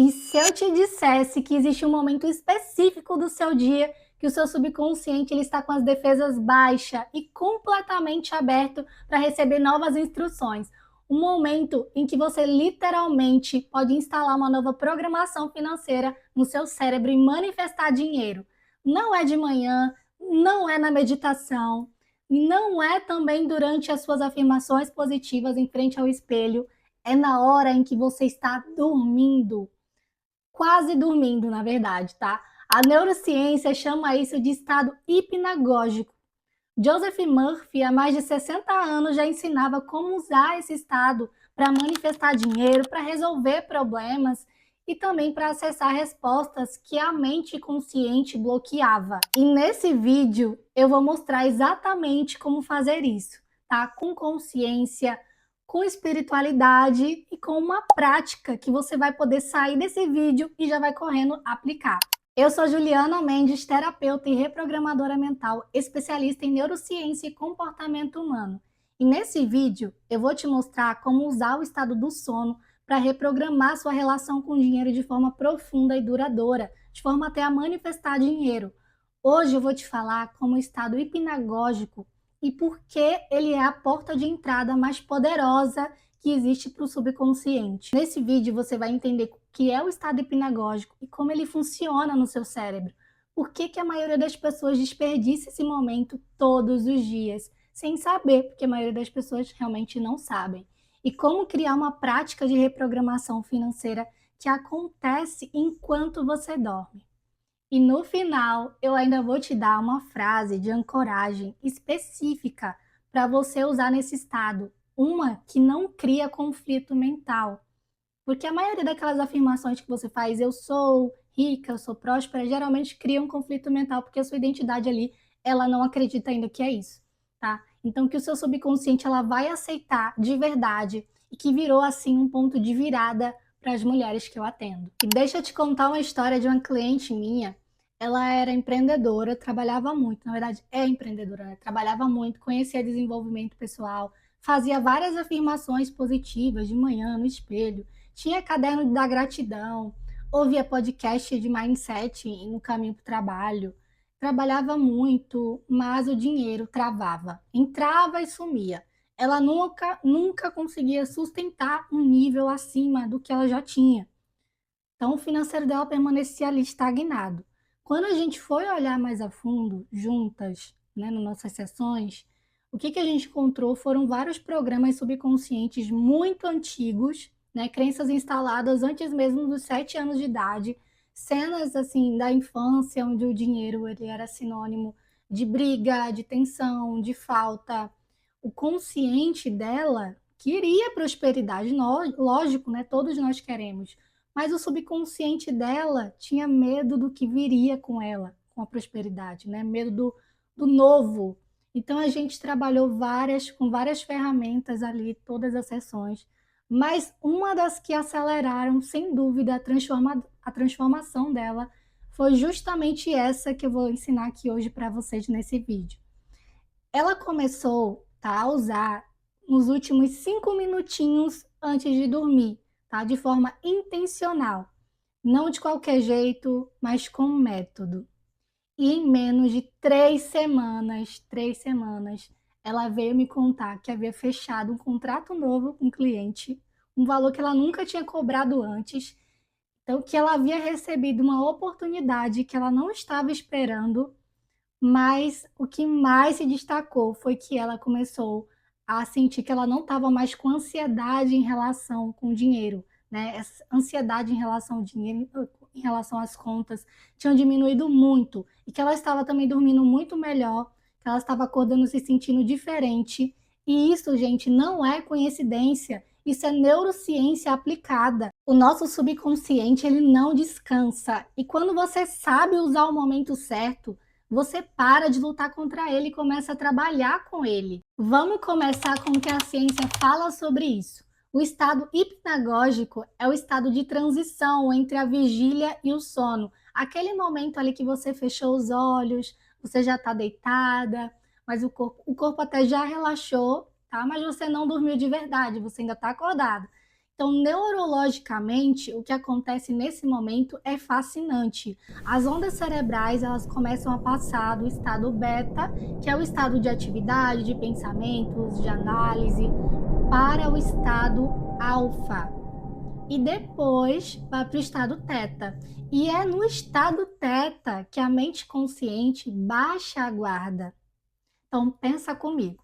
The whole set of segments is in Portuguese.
E se eu te dissesse que existe um momento específico do seu dia que o seu subconsciente ele está com as defesas baixas e completamente aberto para receber novas instruções, um momento em que você literalmente pode instalar uma nova programação financeira no seu cérebro e manifestar dinheiro. Não é de manhã, não é na meditação, não é também durante as suas afirmações positivas em frente ao espelho, é na hora em que você está dormindo. Quase dormindo, na verdade, tá? A neurociência chama isso de estado hipnagógico. Joseph Murphy, há mais de 60 anos, já ensinava como usar esse estado para manifestar dinheiro, para resolver problemas e também para acessar respostas que a mente consciente bloqueava. E nesse vídeo eu vou mostrar exatamente como fazer isso, tá? Com consciência, com espiritualidade e com uma prática que você vai poder sair desse vídeo e já vai correndo aplicar. Eu sou Juliana Mendes, terapeuta e reprogramadora mental, especialista em neurociência e comportamento humano. E nesse vídeo eu vou te mostrar como usar o estado do sono para reprogramar sua relação com o dinheiro de forma profunda e duradoura, de forma até a manifestar dinheiro. Hoje eu vou te falar como o estado hipnagógico e por que ele é a porta de entrada mais poderosa que existe para o subconsciente. Nesse vídeo você vai entender o que é o estado hipnagógico e como ele funciona no seu cérebro. Por que a maioria das pessoas desperdiça esse momento todos os dias, sem saber, porque a maioria das pessoas realmente não sabem. E como criar uma prática de reprogramação financeira que acontece enquanto você dorme. E no final, eu ainda vou te dar uma frase de ancoragem específica para você usar nesse estado. Uma que não cria conflito mental. Porque a maioria daquelas afirmações que você faz, eu sou rica, eu sou próspera, geralmente cria um conflito mental, porque a sua identidade ali, ela não acredita ainda que é isso, tá? Então, que o seu subconsciente, ela vai aceitar de verdade e que virou, assim, um ponto de virada para as mulheres que eu atendo. E deixa eu te contar uma história de uma cliente minha. Ela era empreendedora, trabalhava muito, na verdade é empreendedora, né? Trabalhava muito, conhecia desenvolvimento pessoal, fazia várias afirmações positivas de manhã no espelho, tinha caderno da gratidão, ouvia podcast de mindset no caminho para o trabalho, trabalhava muito, mas o dinheiro travava, entrava e sumia. Ela nunca conseguia sustentar um nível acima do que ela já tinha. Então, o financeiro dela permanecia ali estagnado. Quando a gente foi olhar mais a fundo, juntas, né, nas nossas sessões, o que a gente encontrou foram vários programas subconscientes muito antigos, né, crenças instaladas antes mesmo dos 7 anos de idade, cenas assim da infância onde o dinheiro ele era sinônimo de briga, de tensão, de falta. O consciente dela queria prosperidade, lógico, né? Todos nós queremos, mas o subconsciente dela tinha medo do que viria com ela, com a prosperidade, né? Medo do novo. Então a gente trabalhou com várias ferramentas ali, todas as sessões, mas uma das que aceleraram, sem dúvida, a transformação dela foi justamente essa que eu vou ensinar aqui hoje para vocês nesse vídeo. Ela começou, tá, a usar nos últimos 5 minutinhos antes de dormir, tá? De forma intencional. Não de qualquer jeito, mas com método. E em menos de 3 semanas, ela veio me contar que havia fechado um contrato novo com um cliente, um valor que ela nunca tinha cobrado antes, então que ela havia recebido uma oportunidade que ela não estava esperando, mas o que mais se destacou foi que ela começou a sentir que ela não estava mais com ansiedade em relação com o dinheiro, né? Essa ansiedade em relação ao dinheiro, em relação às contas, tinham diminuído muito e que ela estava também dormindo muito melhor, que ela estava acordando se sentindo diferente. E isso, gente, não é coincidência, isso é neurociência aplicada. O nosso subconsciente, ele não descansa. E quando você sabe usar o momento certo, você para de lutar contra ele e começa a trabalhar com ele. Vamos começar com o que a ciência fala sobre isso. O estado hipnagógico é o estado de transição entre a vigília e o sono. Aquele momento ali que você fechou os olhos, você já está deitada, mas o corpo até já relaxou, tá? Mas você não dormiu de verdade, você ainda está acordado. Então, neurologicamente, o que acontece nesse momento é fascinante. As ondas cerebrais, elas começam a passar do estado beta, que é o estado de atividade, de pensamentos, de análise, para o estado alfa. E depois vai para o estado teta. E é no estado teta que a mente consciente baixa a guarda. Então, pensa comigo.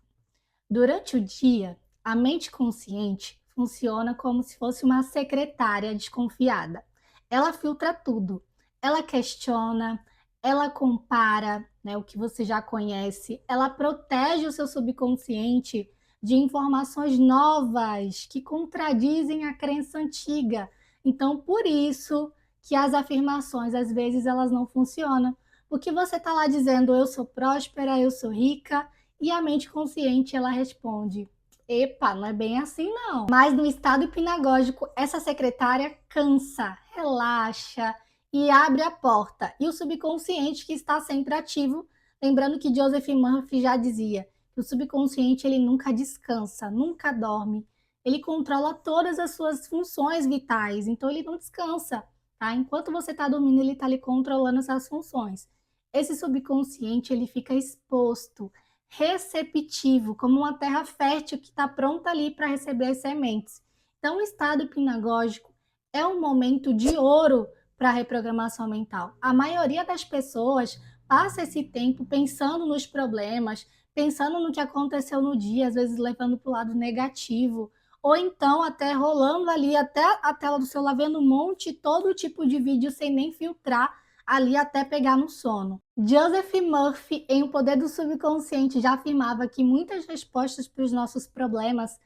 Durante o dia, a mente consciente funciona como se fosse uma secretária desconfiada. Ela filtra tudo, ela questiona, ela compara, né, o que você já conhece, ela protege o seu subconsciente de informações novas que contradizem a crença antiga. Então, por isso que as afirmações, às vezes, elas não funcionam. Porque você está lá dizendo, eu sou próspera, eu sou rica, e a mente consciente, ela responde, epa, não é bem assim não. Mas no estado hipnagógico, essa secretária cansa, relaxa e abre a porta. E o subconsciente, que está sempre ativo, lembrando que Joseph Murphy já dizia que o subconsciente ele nunca descansa, nunca dorme. Ele controla todas as suas funções vitais, então ele não descansa, tá? Enquanto você está dormindo, ele está ali controlando essas funções. Esse subconsciente, ele fica exposto, receptivo, como uma terra fértil que está pronta ali para receber as sementes. Então, o estado hipnagógico é um momento de ouro para a reprogramação mental. A maioria das pessoas passa esse tempo pensando nos problemas, pensando no que aconteceu no dia, às vezes levando para o lado negativo, ou então até rolando ali até a tela do celular, vendo um monte, todo tipo de vídeo sem nem filtrar ali até pegar no sono. Joseph Murphy, em O Poder do Subconsciente, já afirmava que muitas respostas para os nossos problemas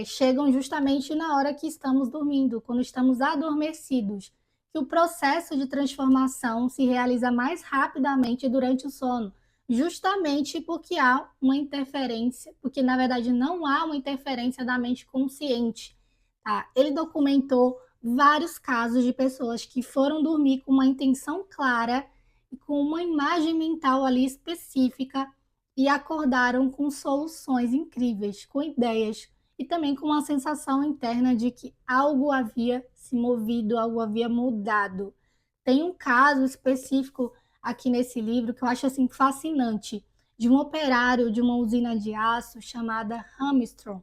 chegam justamente na hora que estamos dormindo, quando estamos adormecidos, que o processo de transformação se realiza mais rapidamente durante o sono, justamente porque há uma interferência, porque na verdade não há uma interferência da mente consciente. Tá? Ele documentou vários casos de pessoas que foram dormir com uma intenção clara e com uma imagem mental ali específica e acordaram com soluções incríveis, com ideias e também com uma sensação interna de que algo havia se movido, algo havia mudado. Tem um caso específico aqui nesse livro que eu acho assim fascinante, de um operário de uma usina de aço chamada Armstrong.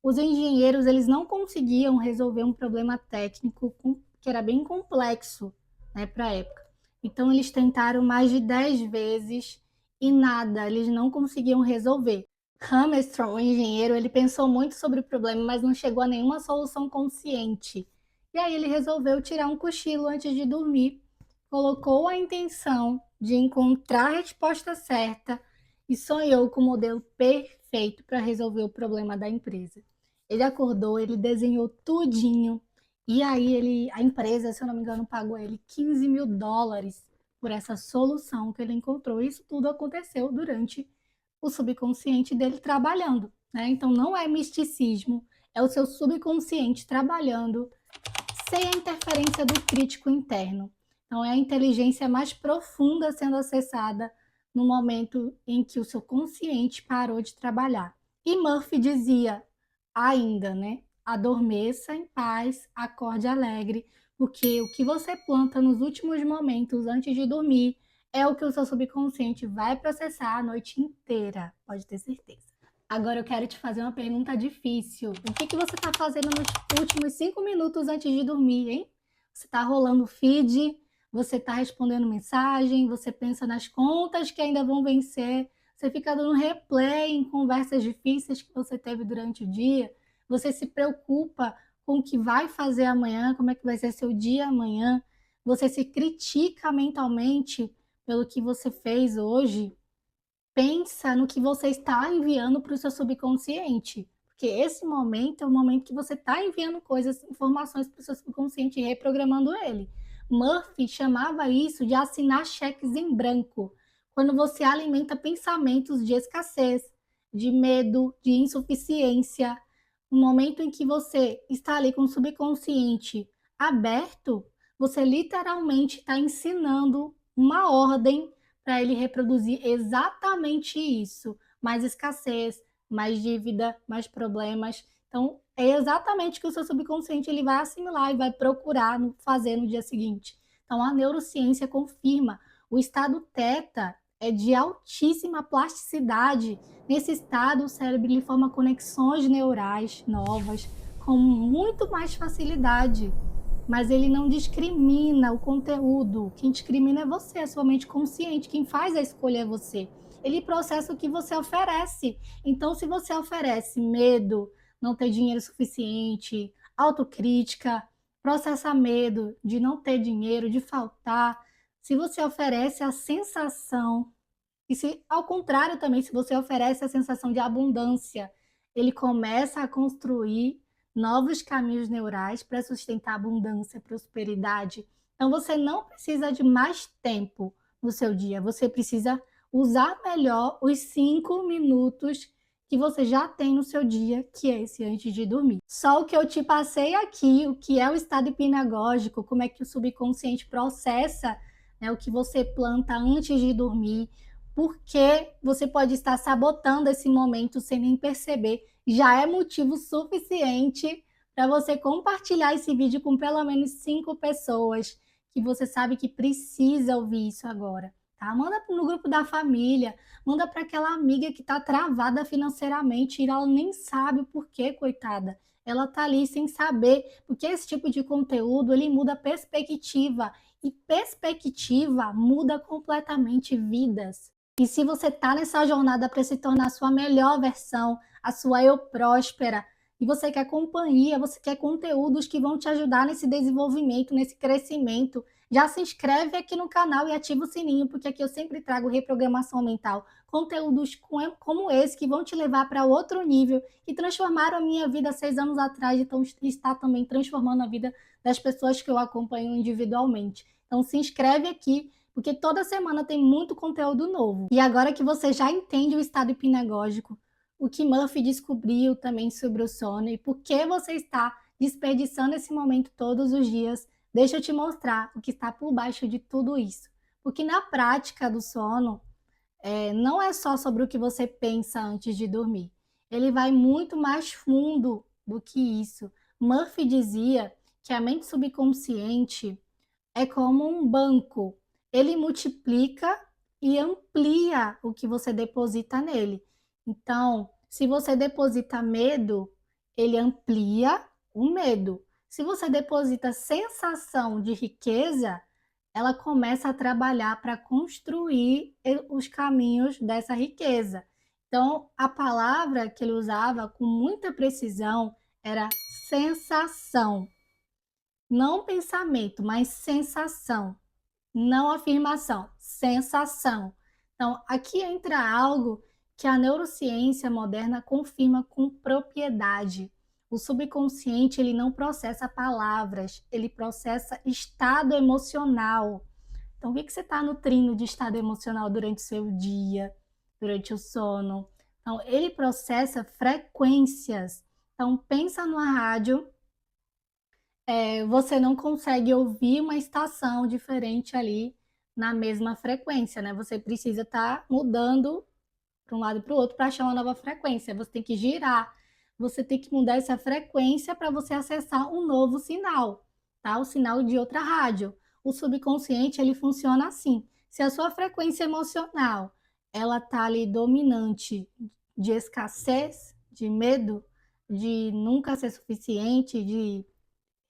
Os engenheiros eles não conseguiam resolver um problema técnico que era bem complexo, né, para a época. Então eles tentaram mais de 10 vezes e nada, eles não conseguiam resolver. Hammerstrom, o engenheiro, ele pensou muito sobre o problema, mas não chegou a nenhuma solução consciente. E aí ele resolveu tirar um cochilo antes de dormir, colocou a intenção de encontrar a resposta certa e sonhou com o modelo perfeito para resolver o problema da empresa. Ele acordou, ele desenhou tudinho, e aí a empresa, se eu não me engano, pagou ele US$ 15.000 por essa solução que ele encontrou. Isso tudo aconteceu durante o subconsciente dele trabalhando, né? Então não é misticismo, é o seu subconsciente trabalhando sem a interferência do crítico interno. Então é a inteligência mais profunda sendo acessada no momento em que o seu consciente parou de trabalhar. E Murphy dizia ainda, né? Adormeça em paz, acorde alegre, porque o que você planta nos últimos momentos antes de dormir é o que o seu subconsciente vai processar a noite inteira, pode ter certeza. Agora eu quero te fazer uma pergunta difícil. O que você está fazendo nos últimos 5 minutos antes de dormir, hein? Você está rolando o feed, você está respondendo mensagem, você pensa nas contas que ainda vão vencer, você fica dando replay em conversas difíceis que você teve durante o dia, você se preocupa com o que vai fazer amanhã, como é que vai ser seu dia amanhã, você se critica mentalmente pelo que você fez hoje. Pensa no que você está enviando para o seu subconsciente, porque esse momento é o momento que você está enviando coisas, informações para o seu subconsciente e reprogramando ele. Murphy chamava isso de assinar cheques em branco, quando você alimenta pensamentos de escassez, de medo, de insuficiência. No momento em que você está ali com o subconsciente aberto, você literalmente está ensinando uma ordem para ele reproduzir exatamente isso: mais escassez, mais dívida, mais problemas. Então, é exatamente o que o seu subconsciente ele vai assimilar e vai procurar fazer no dia seguinte. Então, a neurociência confirma o estado teta é de altíssima plasticidade. Nesse estado, o cérebro ele forma conexões neurais novas com muito mais facilidade, mas ele não discrimina o conteúdo. Quem discrimina é você, é sua mente consciente. Quem faz a escolha é você. Ele processa o que você oferece. Então, se você oferece medo, não ter dinheiro suficiente, autocrítica, processa medo de não ter dinheiro, de faltar, se você oferece a sensação, e se ao contrário também, se você oferece a sensação de abundância, ele começa a construir novos caminhos neurais para sustentar abundância, prosperidade. Então você não precisa de mais tempo no seu dia, você precisa usar melhor os 5 minutos que você já tem no seu dia, que é esse antes de dormir. Só o que eu te passei aqui, o que é o estado hipnagógico, como é que o subconsciente processa, né, o que você planta antes de dormir, porque você pode estar sabotando esse momento sem nem perceber, já é motivo suficiente para você compartilhar esse vídeo com pelo menos 5 pessoas que você sabe que precisa ouvir isso agora. Tá? Manda no grupo da família, manda para aquela amiga que está travada financeiramente e ela nem sabe o porquê, coitada. Ela está ali sem saber, porque esse tipo de conteúdo ele muda a perspectiva e perspectiva muda completamente vidas. E se você está nessa jornada para se tornar a sua melhor versão, a sua eu próspera, e você quer companhia, você quer conteúdos que vão te ajudar nesse desenvolvimento, nesse crescimento, já se inscreve aqui no canal e ativa o sininho, porque aqui eu sempre trago reprogramação mental, conteúdos como esse que vão te levar para outro nível, que transformaram a minha vida 6 anos atrás, então está também transformando a vida das pessoas que eu acompanho individualmente. Então se inscreve aqui, porque toda semana tem muito conteúdo novo. E agora que você já entende o estado hipnagógico, o que Murphy descobriu também sobre o sono e por que você está desperdiçando esse momento todos os dias, deixa eu te mostrar o que está por baixo de tudo isso. Porque na prática do sono, não é só sobre o que você pensa antes de dormir. Ele vai muito mais fundo do que isso. Murphy dizia que a mente subconsciente é como um banco. Ele multiplica e amplia o que você deposita nele. Então, se você deposita medo, ele amplia o medo. Se você deposita sensação de riqueza, ela começa a trabalhar para construir os caminhos dessa riqueza. Então, a palavra que ele usava com muita precisão era sensação. Não pensamento, mas sensação. Não afirmação, sensação. Então, aqui entra algo que a neurociência moderna confirma com propriedade. O subconsciente ele não processa palavras, ele processa estado emocional. Então, o que você está nutrindo de estado emocional durante o seu dia, durante o sono? Então, ele processa frequências. Então, pensa numa rádio, você não consegue ouvir uma estação diferente ali na mesma frequência, né? Você precisa estar mudando para um lado e para o outro para achar uma nova frequência. Você tem que girar, você tem que mudar essa frequência para você acessar um novo sinal, tá? O sinal de outra rádio. O subconsciente ele funciona assim. Se a sua frequência emocional ela tá ali dominante de escassez, de medo, de nunca ser suficiente, de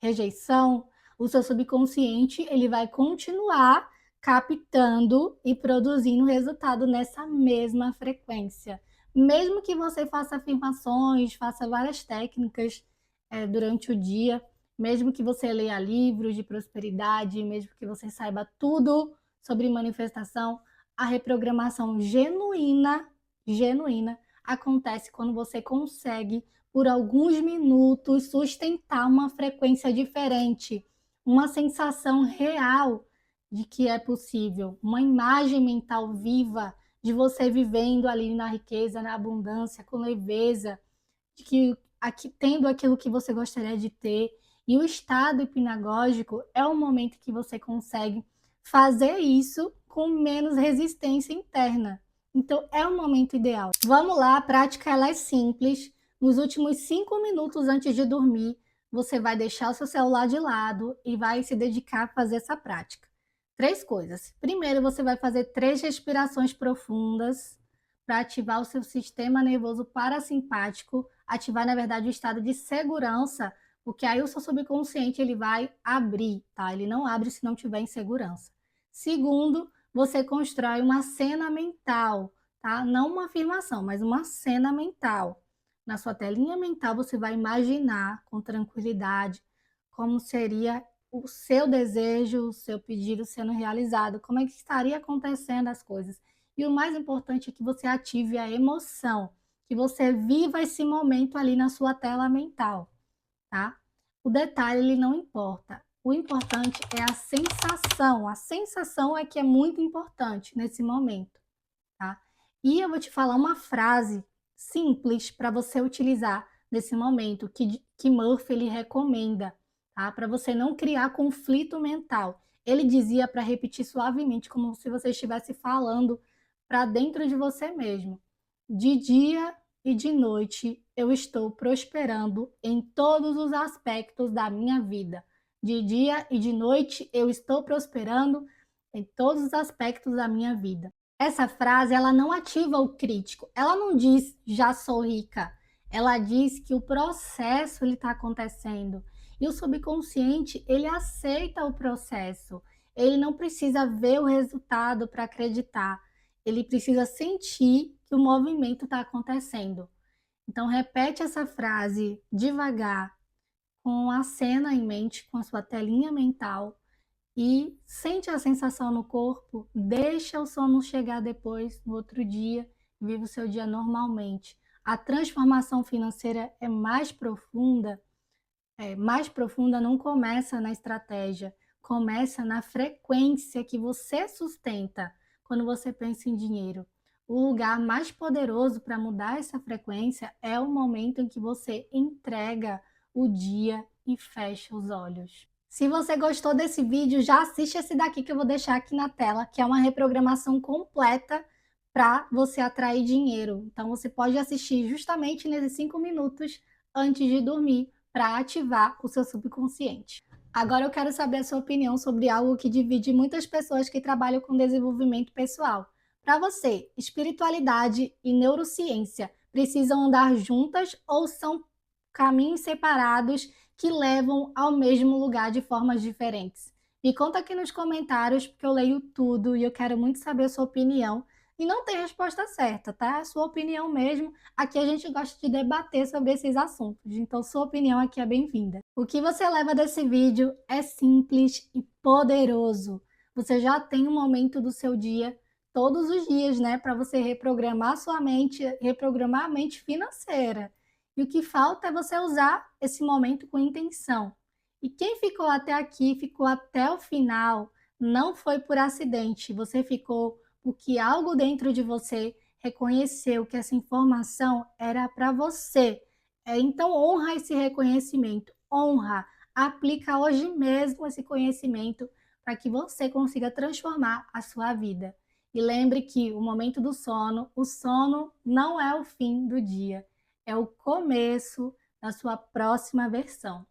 rejeição, o seu subconsciente ele vai continuar captando e produzindo resultado nessa mesma frequência. Mesmo que você faça afirmações, faça várias técnicas durante o dia, mesmo que você leia livros de prosperidade, mesmo que você saiba tudo sobre manifestação, a reprogramação genuína acontece quando você consegue por alguns minutos sustentar uma frequência diferente, uma sensação real de que é possível, uma imagem mental viva de você vivendo ali na riqueza, na abundância, com leveza, de que tendo aquilo que você gostaria de ter. E o estado hipnagógico é o momento que você consegue fazer isso com menos resistência interna. Então, é o momento ideal. Vamos lá, a prática ela é simples. Nos últimos 5 minutos antes de dormir, você vai deixar o seu celular de lado e vai se dedicar a fazer essa prática. 3 coisas. Primeiro, você vai fazer 3 respirações profundas para ativar o seu sistema nervoso parasimpático, ativar, na verdade, o estado de segurança, porque aí o seu subconsciente ele vai abrir, tá? Ele não abre se não tiver em segurança. Segundo, você constrói uma cena mental, tá? Não uma afirmação, mas uma cena mental. Na sua telinha mental, você vai imaginar com tranquilidade como seria o seu desejo, o seu pedido sendo realizado, como é que estaria acontecendo as coisas. E o mais importante é que você ative a emoção, que você viva esse momento ali na sua tela mental, tá? O detalhe, ele não importa. O importante é a sensação. A sensação é que é muito importante nesse momento, tá? E eu vou te falar uma frase simples para você utilizar nesse momento, que Murphy ele recomenda, tá? Para você não criar conflito mental. Ele dizia para repetir suavemente, como se você estivesse falando para dentro de você mesmo. De dia e de noite eu estou prosperando em todos os aspectos da minha vida. De dia e de noite eu estou prosperando em todos os aspectos da minha vida. Essa frase, ela não ativa o crítico. Ela não diz já sou rica. Ela diz que o processo ele está acontecendo. E o subconsciente, ele aceita o processo. Ele não precisa ver o resultado para acreditar. Ele precisa sentir que o movimento está acontecendo. Então, repete essa frase devagar, com a cena em mente, com a sua telinha mental, e sente a sensação no corpo, deixa o sono chegar depois, no outro dia, vive o seu dia normalmente. A transformação financeira é mais profunda não começa na estratégia, começa na frequência que você sustenta quando você pensa em dinheiro. O lugar mais poderoso para mudar essa frequência é o momento em que você entrega o dia e fecha os olhos. Se você gostou desse vídeo, já assiste esse daqui que eu vou deixar aqui na tela, que é uma reprogramação completa para você atrair dinheiro. Então você pode assistir justamente nesses 5 minutos antes de dormir para ativar o seu subconsciente. Agora eu quero saber a sua opinião sobre algo que divide muitas pessoas que trabalham com desenvolvimento pessoal. Para você, espiritualidade e neurociência precisam andar juntas ou são caminhos separados que levam ao mesmo lugar de formas diferentes? Me conta aqui nos comentários, porque eu leio tudo e eu quero muito saber a sua opinião. E não tem resposta certa, tá? É a sua opinião mesmo. Aqui a gente gosta de debater sobre esses assuntos, então sua opinião aqui é bem-vinda. O que você leva desse vídeo é simples e poderoso. Você já tem um momento do seu dia, todos os dias, né? Para você reprogramar sua mente, reprogramar a mente financeira. E o que falta é você usar esse momento com intenção. E quem ficou até aqui, ficou até o final, não foi por acidente. Você ficou porque algo dentro de você reconheceu que essa informação era para você. Então honra esse reconhecimento, honra, aplica hoje mesmo esse conhecimento para que você consiga transformar a sua vida. E lembre que o momento do sono, o sono não é o fim do dia, é o começo da sua próxima versão.